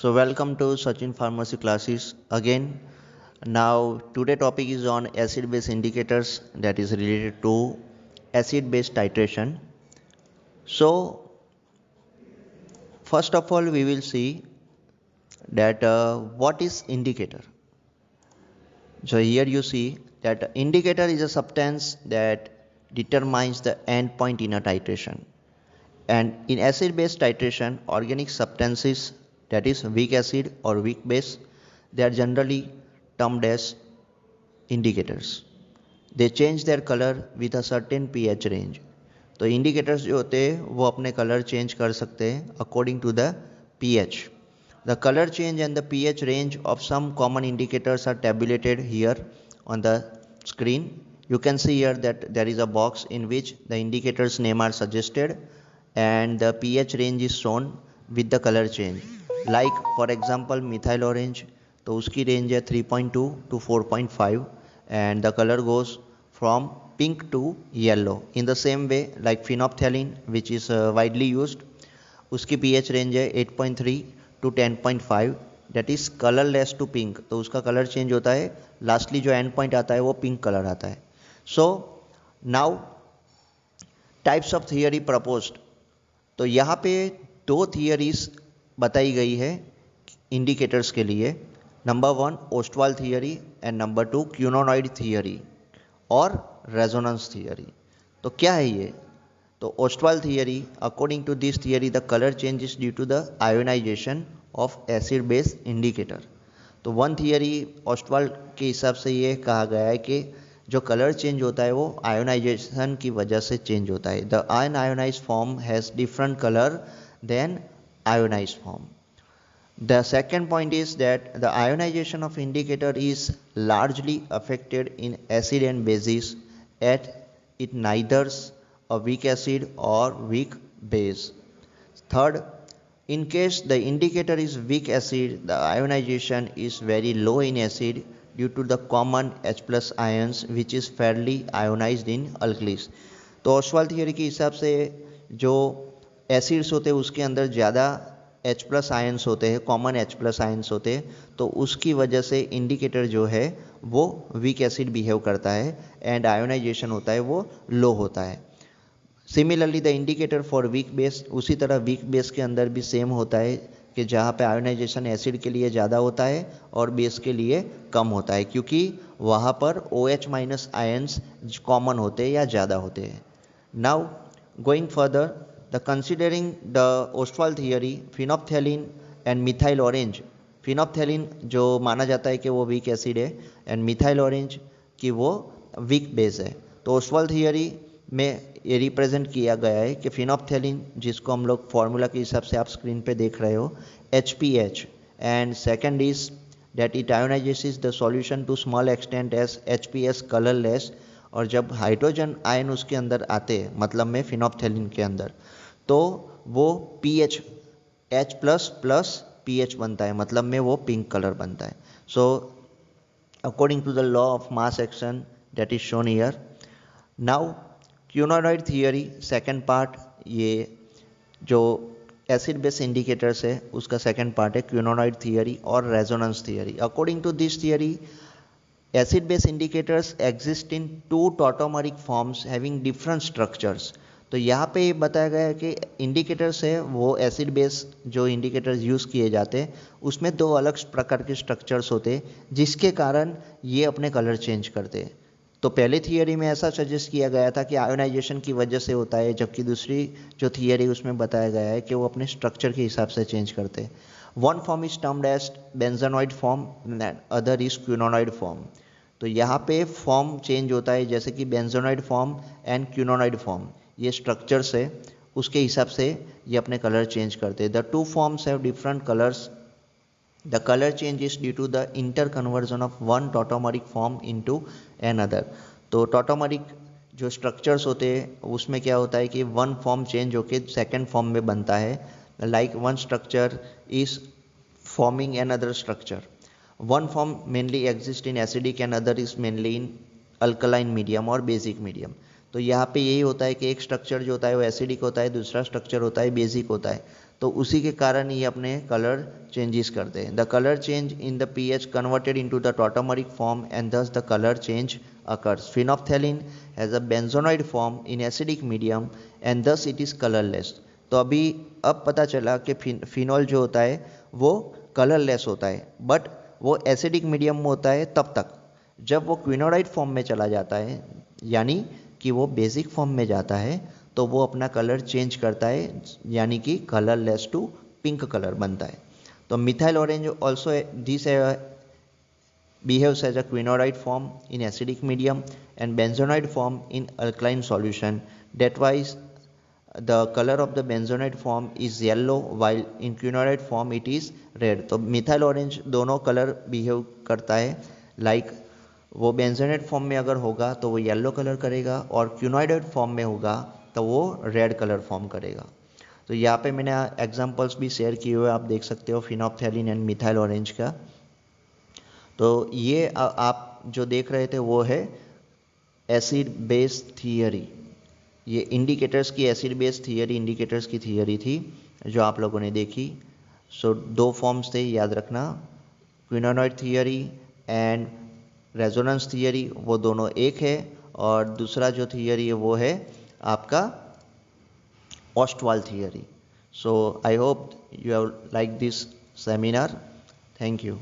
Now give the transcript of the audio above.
So welcome to Sachin Pharmacy classes again. Now today topic is on acid base indicators, that is related to acid base titration. So first of all we will see that what is indicator. So here you see that indicator is a substance that determines the end point in a titration. And in acid base titration, organic substances, that is weak acid or weak base, they are generally termed as indicators. They change their color with a certain pH range. तो indicators जो होते हैं वो अपने color change कर सकते हैं according to the pH. The color change and the pH range of some common indicators are tabulated here on the screen. You can see here that there is a box in which the indicators name are suggested and the pH range is shown with the color change. Like for example methyl orange, तो उसकी range है 3.2 to 4.5 and the color goes from pink to yellow. In the same way like phenolphthalein which is widely used, उसकी pH range है 8.3 to 10.5, that is colorless to pink. तो उसका colour change होता है, lastly जो and point आता है वो पिंक कलर आता है. So now types of theory proposed. तो यहाँ पे दो थियरीज बताई गई है इंडिकेटर्स के लिए. Number 1 Ostwald theory and number 2 quinonoid theory और रेजोनेंस थियरी. तो क्या है ये? तो Ostwald theory, according to this theory the colour change is due to the ionisation of acid base indicator. तो वन थियरी ओस्टवाल के हिसाब से ये कहा गया है कि जो कलर चेंज होता है वो आयोनाइजेशन की वजह से चेंज होता है. The unionised form has different colour than ionised form. The second point is that the ionization of indicator is largely affected in acid and bases at it neither a weak acid or weak base. Third, in case the indicator is weak acid, the ionization is very low in acid due to the common H plus ions which is fairly ionized in alkalis. तो Oswal theory के हिसाब से जो acids होते हैं उसके अंदर ज़्यादा H प्लस आयंस होते हैं, कॉमन H प्लस आयंस होते हैं, तो उसकी वजह से इंडिकेटर जो है वो वीक एसिड बिहेव करता है एंड आयोनाइजेशन होता है वो लो होता है. Similarly the indicator for weak base, उसी तरह वीक बेस के अंदर भी सेम होता है कि जहाँ पे आयोनाइजेशन एसिड के लिए ज़्यादा होता है और बेस के लिए कम होता है, क्योंकि वहाँ पर OH माइनस आयंस कॉमन होते हैं या ज़्यादा होते हैं. Now going further, the considering the Ostwald theory, phenolphthalein and methyl orange. phenolphthalein जो माना जाता है कि वो वीक एसिड है एंड मिथाइल ऑरेंज कि वो वीक बेस है. तो ओस्वाल्ड थियरी में ये रिप्रेजेंट किया गया है कि phenolphthalein, जिसको हम लोग फॉर्मूला के हिसाब से आप स्क्रीन पे देख रहे हो, HPH, and second is that it ionizes the solution to small extent as HPS colorless. और जब हाइड्रोजन आयन उसके अंदर आते हैं, मतलब में फिनोप्थेलिन के अंदर, तो वो pH H plus plus pH बनता है, मतलब में वो पिंक कलर बनता है. So according to the law of mass action that is shown here. Now quinonoid theory second part, ये जो एसिड बेस इंडिकेटर्स है उसका सेकंड पार्ट है क्यूनोनॉइड थियरी और resonance theory. According to this theory acid base indicators exist in two tautomeric forms having different structures. तो यहाँ पे ये बताया गया है कि इंडिकेटर्स है वो एसिड बेस जो इंडिकेटर्स यूज़ किए जाते हैं उसमें दो अलग प्रकार के स्ट्रक्चर्स होते हैं जिसके कारण ये अपने कलर चेंज करते हैं. तो पहले थियरी में ऐसा सजेस्ट किया गया था कि आयोनाइजेशन की वजह से होता है, जबकि दूसरी जो थियरी उसमें बताया गया है कि वो अपने स्ट्रक्चर के हिसाब से चेंज करते हैं. One form is termed as benzenoid form and other is quinonoid form. तो यहाँ पे फॉर्म चेंज होता है, जैसे कि benzenoid form and quinonoid form, ये स्ट्रक्चर्स है उसके हिसाब से ये अपने कलर चेंज करते हैं. The two forms have different colours. The colour change is due to the inter conversion of one tautomeric form into an other. तो टॉटोमरिक जो स्ट्रक्चर्स होते हैं उसमें क्या होता है कि वन फॉर्म चेंज होकर सेकेंड फॉर्म में बनता है. Like one structure is forming another structure. One form mainly exists in acidic and other is mainly in alkaline medium और basic medium. तो यहाँ पे यही होता है कि एक स्ट्रक्चर जो होता है वो एसिडिक होता है, दूसरा स्ट्रक्चर होता है बेसिक होता है. तो उसी के कारण ये अपने कलर चेंजेस करते हैं. The colour change in the pH converted into the tautomeric form and thus the colour change occurs. Phenolphthalein has a benzonoid form in acidic medium and thus it is colorless. तो अभी अब पता चला कि phenol जो होता है वो कलरलेस होता है, बट वो एसिडिक मीडियम में होता है तब तक जब वो क्विनोराइड फॉर्म में चला जाता है, यानी कि वो बेसिक फॉर्म में जाता है तो वो अपना कलर चेंज करता है, यानी कि कलरलेस टू पिंक कलर बनता है. तो methyl orange also this behaves as a quinoide form in acidic medium and benzonoid form in alkaline solution. That why the color of the benzonoid form is yellow while in quinoide form it is red. तो methyl orange दोनों colour behave करता है like वो बेंजोनेट form में अगर होगा तो वो येलो कलर करेगा और क्यूनोइड फॉर्म में होगा तो वो रेड कलर फॉर्म करेगा. तो यहाँ पे मैंने एग्जांपल्स भी शेयर किए हुए आप देख सकते हो फिनोप्थैलीन एंड मिथाइल ऑरेंज का. तो ये आप जो देख रहे थे वो है एसिड बेस थियरी. ये इंडिकेटर्स की एसिड बेस थियरी इंडिकेटर्स की थियरी थी जो आप लोगों ने देखी. सो दो फॉर्म्स थे याद रखना, क्विनोनॉइड थियरी एंड रेजोनेंस थियरी, वो दोनों एक है. और दूसरा जो थियरी है वो है आपका Ostwald theory. So I hope you have like this seminar. Thank you.